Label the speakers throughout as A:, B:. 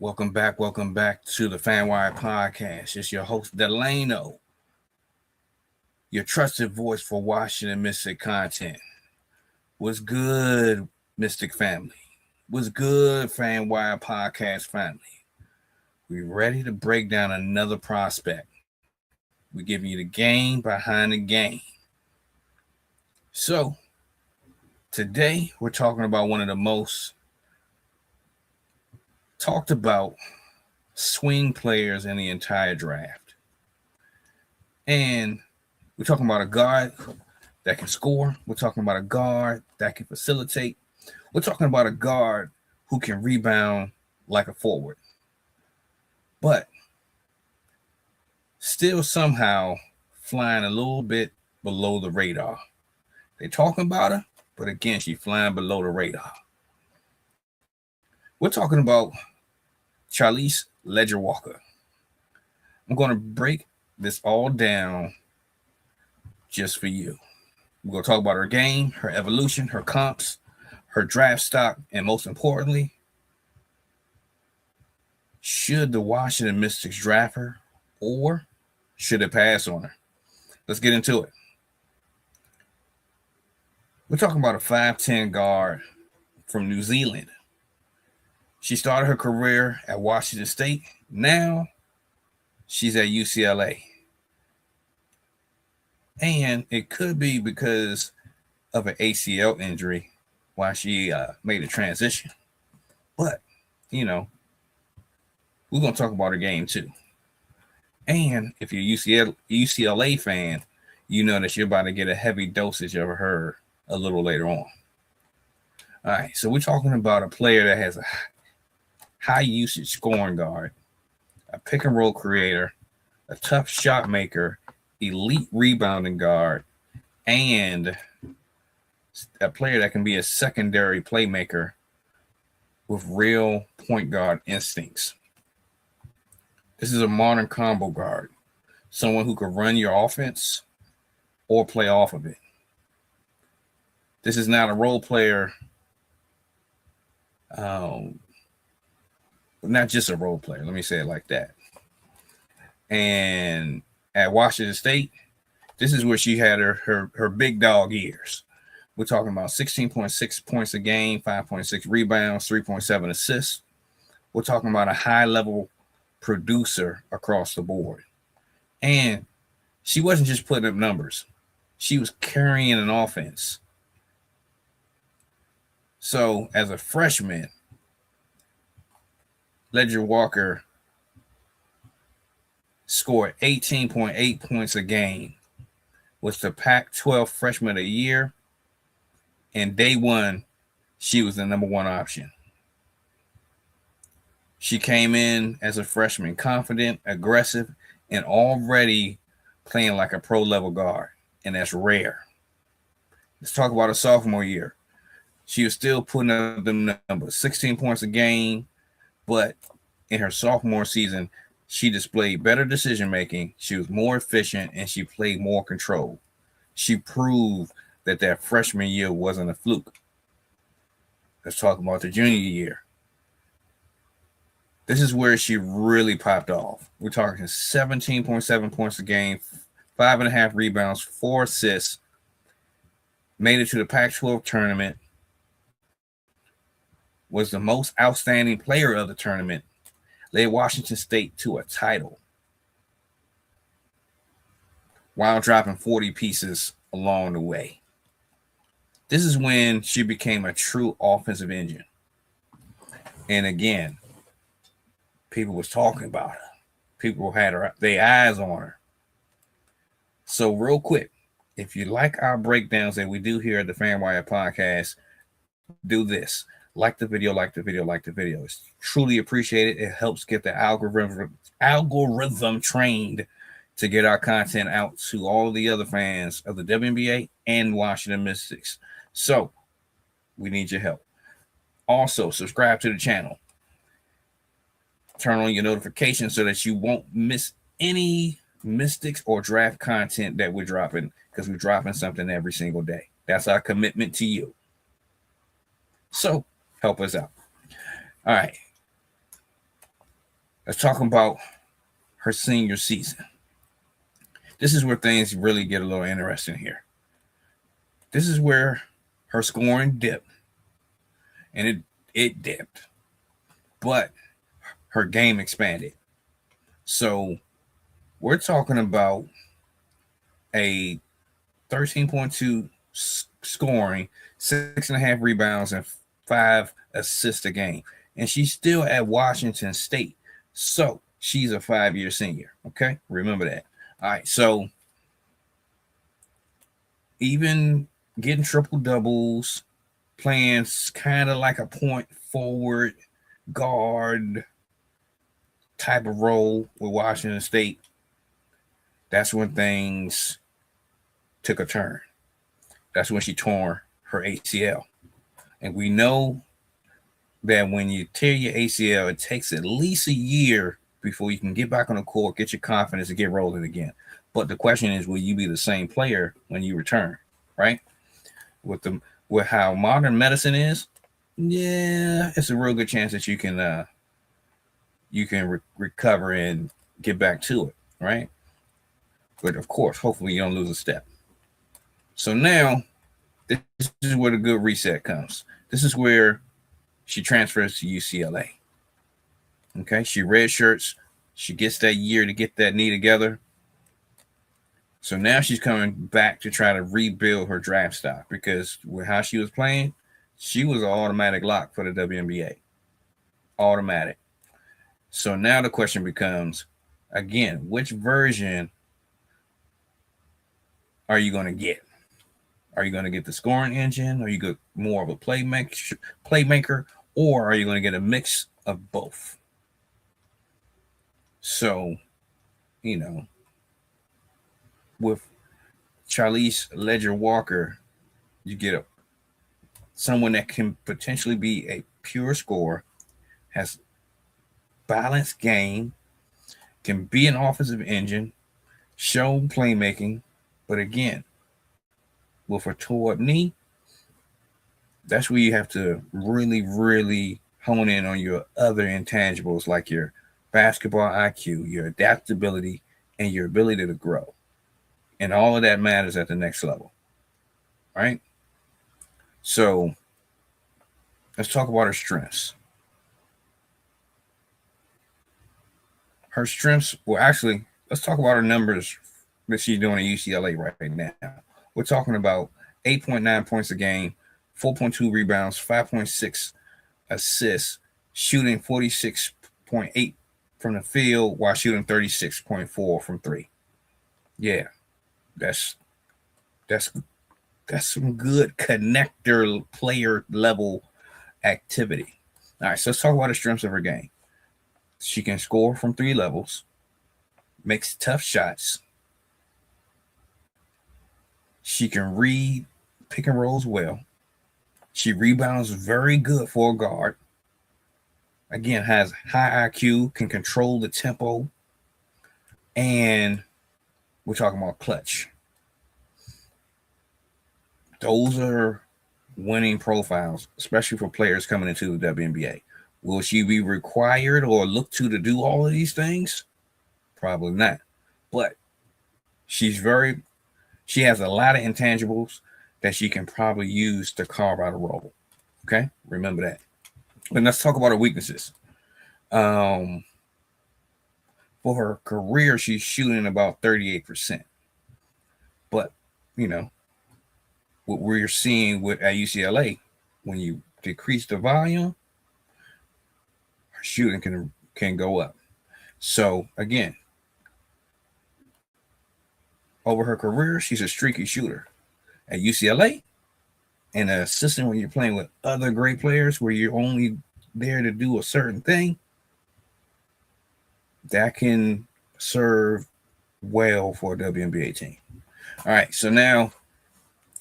A: Welcome back to the FanWire podcast. It's your host, Delano, your trusted voice for Washington Mystic content. What's good, Mystic family? What's good, FanWire podcast family? We ready to break down another prospect. We're giving you the game behind the game. So, today we're talking about one of the most talked about swing players in the entire draft. And we're talking about a guard that can score. We're talking about a guard that can facilitate. We're talking about a guard who can rebound like a forward. But still somehow flying a little bit below the radar. They're talking about her, but again, she's flying below the radar. We're talking about Charlisse Leger-Walker. I'm going to break this all down just for you. We're going to talk about her game, her evolution, her comps, her draft stock, and most importantly, should the Washington Mystics draft her or should it pass on her? Let's get into it. We're talking about a 5'10 guard from New Zealand. She started her career at Washington State. Now she's at UCLA. And it could be because of an ACL injury why she made a transition. But, we're going to talk about her game too. And if you're a UCLA fan, you know that you're about to get a heavy dosage of her a little later on. All right, so we're talking about a player that has a high usage scoring guard, a pick and roll creator, a tough shot maker, elite rebounding guard, and a player that can be a secondary playmaker with real point guard instincts. This is a modern combo guard, someone who can run your offense or play off of it. This is not a role player, not just a role player. Let me say it like that. And at Washington State, this is where she had her big dog years. We're talking about 16.6 points a game, 5.6 rebounds, 3.7 assists. We're talking about a high-level producer across the board. And she wasn't just putting up numbers. She was carrying an offense. So as a freshman, Leger-Walker scored 18.8 points a game, was the Pac-12 Freshman of the Year, and day one, she was the number one option. She came in as a freshman, confident, aggressive, and already playing like a pro-level guard, and that's rare. Let's talk about her sophomore year. She was still putting up them numbers, 16 points a game, but in her sophomore season, she displayed better decision-making, she was more efficient, and she played more control. She proved that freshman year wasn't a fluke. Let's talk about the junior year. This is where she really popped off. We're talking 17.7 points a game, 5.5 rebounds, 4 assists, made it to the Pac-12 tournament, was the most outstanding player of the tournament, led Washington State to a title while dropping 40 pieces along the way. This is when she became a true offensive engine. And again, people was talking about her. People had their eyes on her. So real quick, if you like our breakdowns that we do here at the FanWire podcast, do this. Like the video, like the video, like the video. It's truly appreciated. It helps get the algorithm trained to get our content out to all of the other fans of the WNBA and Washington Mystics. So we need your help. Also, subscribe to the channel. Turn on your notifications so that you won't miss any Mystics or draft content that we're dropping, because we're dropping something every single day. That's our commitment to you. So help us out. All right. Let's talk about her senior season. This is where things really get a little interesting here. This is where her scoring dipped, and it dipped, but her game expanded. So we're talking about a 13.2 scoring, 6.5 rebounds, and 5 assists a game. And she's still at Washington State. So she's a 5-year senior. Okay. Remember that. All right. So even getting triple doubles, playing kind of like a point forward guard type of role with Washington State, that's when things took a turn. That's when she tore her ACL. And we know that when you tear your ACL, it takes at least a year before you can get back on the court, get your confidence, and get rolling again. But the question is, will you be the same player when you return, right? With how modern medicine is, yeah, it's a real good chance that you can recover and get back to it, right? But of course, hopefully you don't lose a step. So now, this is where the good reset comes. This is where she transfers to UCLA. Okay, she redshirts. She gets that year to get that knee together. So now she's coming back to try to rebuild her draft stock, because with how she was playing, she was an automatic lock for the WNBA. Automatic. So now the question becomes, again, which version are you going to get? Are you going to get the scoring engine? Are you get more of a playmaker, or are you going to get a mix of both? So, with Charlisse Leger-Walker, you get someone that can potentially be a pure scorer, has balanced game, can be an offensive engine, show playmaking, but again, with a tore up knee, that's where you have to really, really hone in on your other intangibles, like your basketball IQ, your adaptability, and your ability to grow. And all of that matters at the next level, right? So let's talk about her strengths. Her strengths, well, actually, let's talk about her numbers that she's doing at UCLA right now. We're talking about 8.9 points a game, 4.2 rebounds, 5.6 assists, shooting 46.8 from the field while shooting 36.4 from three. Yeah, that's some good connector player level activity. All right, so let's talk about the strengths of her game. She can score from 3 levels, makes tough shots. She can read pick and rolls well. She rebounds very good for a guard. Again, has high IQ, can control the tempo, and we're talking about clutch. Those are winning profiles, especially for players coming into the WNBA. Will she be required or looked to do all of these things? Probably not. But she has a lot of intangibles that she can probably use to carve out a role. Okay? Remember that. And let's talk about her weaknesses. For her career, she's shooting about 38%. But, what we're seeing at UCLA, when you decrease the volume, her shooting can go up. So, again, over her career, she's a streaky shooter. At UCLA, and an assistant when you're playing with other great players where you're only there to do a certain thing, that can serve well for a WNBA team. All right, so now,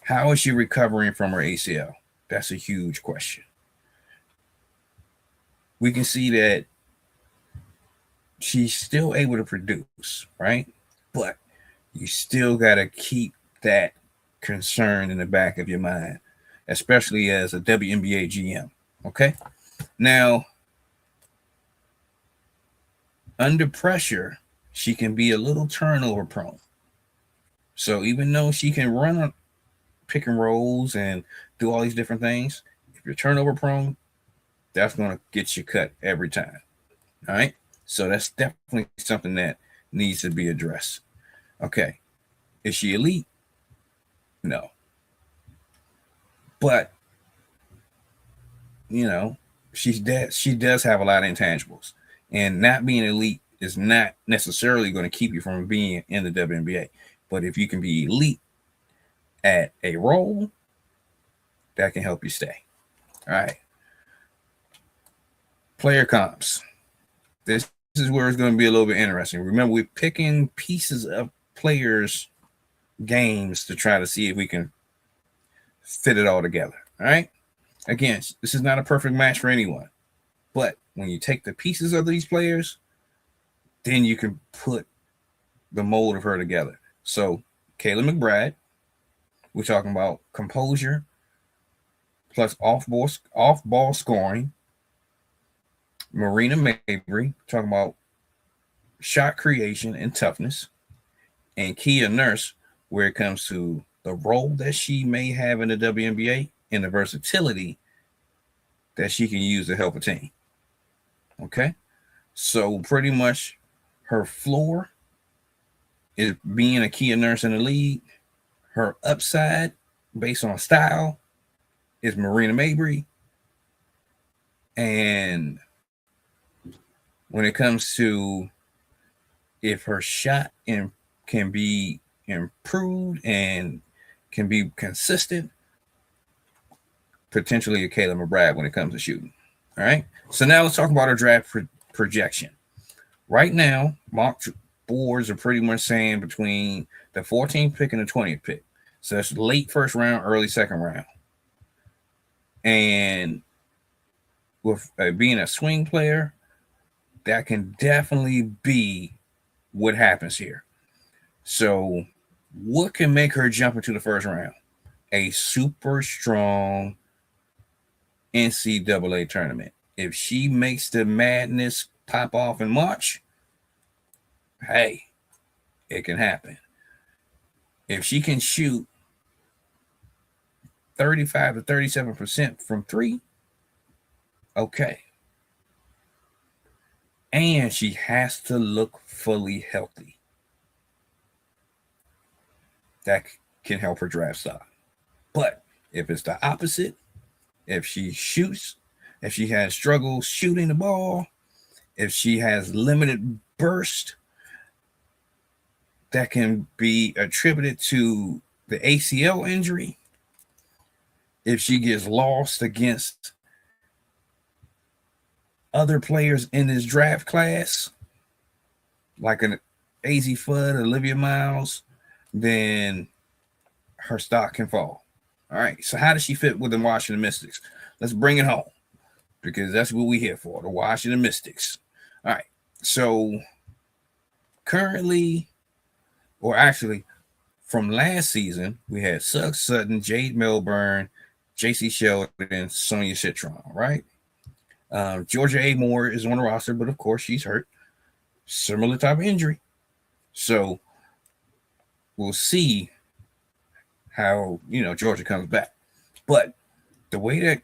A: how is she recovering from her ACL? That's a huge question. We can see that she's still able to produce, right? But you still got to keep that concern in the back of your mind, especially as a WNBA GM. Okay? Now, under pressure, she can be a little turnover prone. So even though she can run a pick and rolls and do all these different things, if you're turnover prone, that's going to get you cut every time. All right. So that's definitely something that needs to be addressed. Okay. Is she elite? No. But, you know, she does have a lot of intangibles. And not being elite is not necessarily going to keep you from being in the WNBA. But if you can be elite at a role, that can help you stay. All right. Player comps. This is where it's going to be a little bit interesting. Remember, we're picking pieces of players' games to try to see if we can fit it all together. All right. Again, this is not a perfect match for anyone. But when you take the pieces of these players, then you can put the mold of her together. So, Kayla McBride, we're talking about composure plus off ball scoring. Marina Mabrey, talking about shot creation and toughness. And Kia Nurse, where it comes to the role that she may have in the WNBA and the versatility that she can use to help a team. Okay? So pretty much her floor is being a Kia Nurse in the league. Her upside, based on style, is Marina Mabrey. And when it comes to if her shot can be improved and can be consistent, potentially a Kayla McBride when it comes to shooting. All right. So now let's talk about our draft projection. Right now, mock boards are pretty much saying between the 14th pick and the 20th pick. So that's late first round, early second round. And with being a swing player, that can definitely be what happens here. So, what can make her jump into the first round? A super strong NCAA tournament. If she makes the madness pop off in March, hey, it can happen. If she can shoot 35 to 37% from three, okay. And she has to look fully healthy. That can help her draft stock. But if it's the opposite, if she shoots, if she has struggles shooting the ball, if she has limited burst, that can be attributed to the ACL injury. If she gets lost against other players in this draft class, like an AZ Fudd, Olivia Miles, then her stock can fall. All right. So how does she fit with the Washington Mystics? Let's bring it home because that's what we're here for, the Washington Mystics. All right. So currently, or actually from last season, we had Suggs Sutton, Jade Milburn, JC Sheldon, Sonia Citron, right? Georgia A. Moore is on the roster, but of course she's hurt. Similar type of injury. So we'll see how, Georgia comes back. But the way that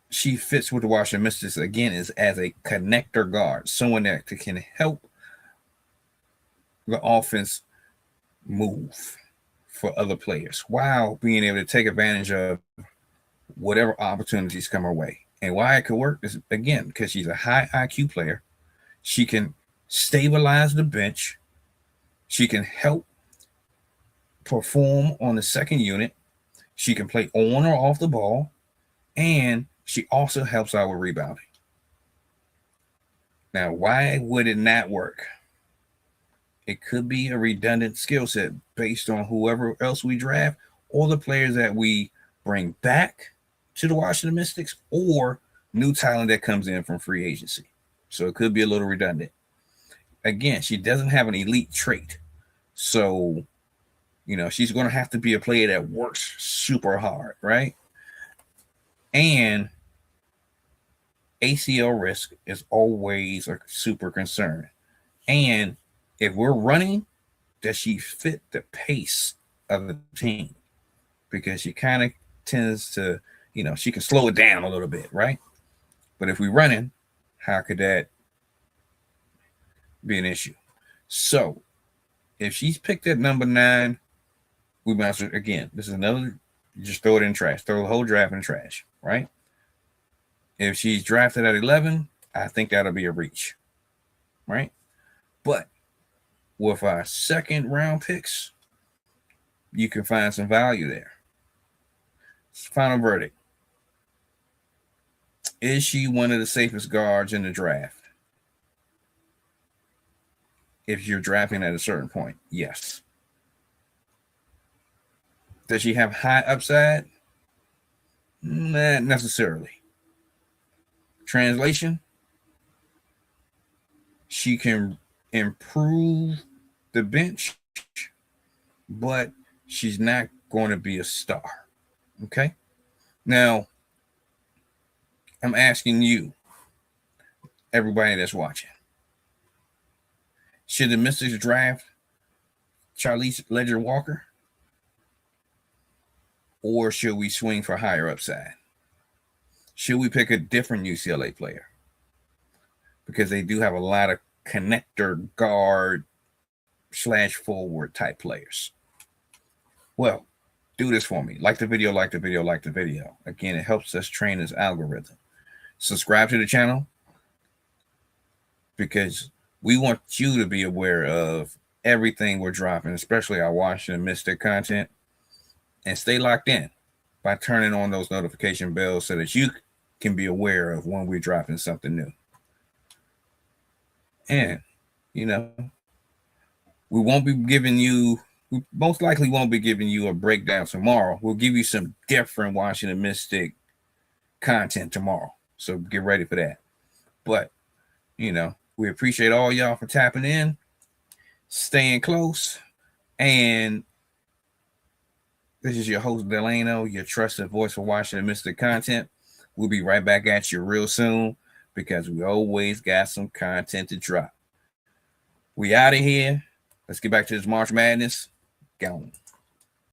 A: she fits with the Washington Mystics, again, is as a connector guard, someone that can help the offense move for other players while being able to take advantage of whatever opportunities come her way. And why it could work is, again, because she's a high IQ player. She can stabilize the bench. She can help perform on the second unit. She can play on or off the ball. And she also helps out with rebounding. Now, why would it not work? It could be a redundant skill set based on whoever else we draft or the players that we bring back to the Washington Mystics or new talent that comes in from free agency. So it could be a little redundant. Again, she doesn't have an elite trait. So, she's going to have to be a player that works super hard, right? And ACL risk is always a super concern. And if we're running, does she fit the pace of the team? Because she kind of tends to, she can slow it down a little bit, right? But if we're running, how could that be an issue? So if she's picked at number 9, we must, again, this is another, just throw it in trash, throw the whole draft in trash, right? If she's drafted at 11, I think that'll be a reach, right? But with our second round picks, you can find some value there. Final verdict. Is she one of the safest guards in the draft? If you're drafting at a certain point, yes. Does she have high upside? Not necessarily. Translation, she can improve the bench, but she's not going to be a star. Okay? Now, I'm asking you, everybody that's watching, should the Mystics draft Charlisse Leger-Walker? Or should we swing for higher upside? Should we pick a different UCLA player? Because they do have a lot of connector guard / forward type players. Well, do this for me. Like the video, like the video, like the video. Again, it helps us train this algorithm. Subscribe to the channel because we want you to be aware of everything we're dropping, especially our Washington Mystic content. And stay locked in by turning on those notification bells so that you can be aware of when we're dropping something new. And, we most likely won't be giving you a breakdown tomorrow. We'll give you some different Washington Mystic content tomorrow. So get ready for that. But, we appreciate all y'all for tapping in, staying close, and this is your host, Delano, your trusted voice for Washington Mystic content. We'll be right back at you real soon because we always got some content to drop. We out of here. Let's get back to this March Madness. Go on.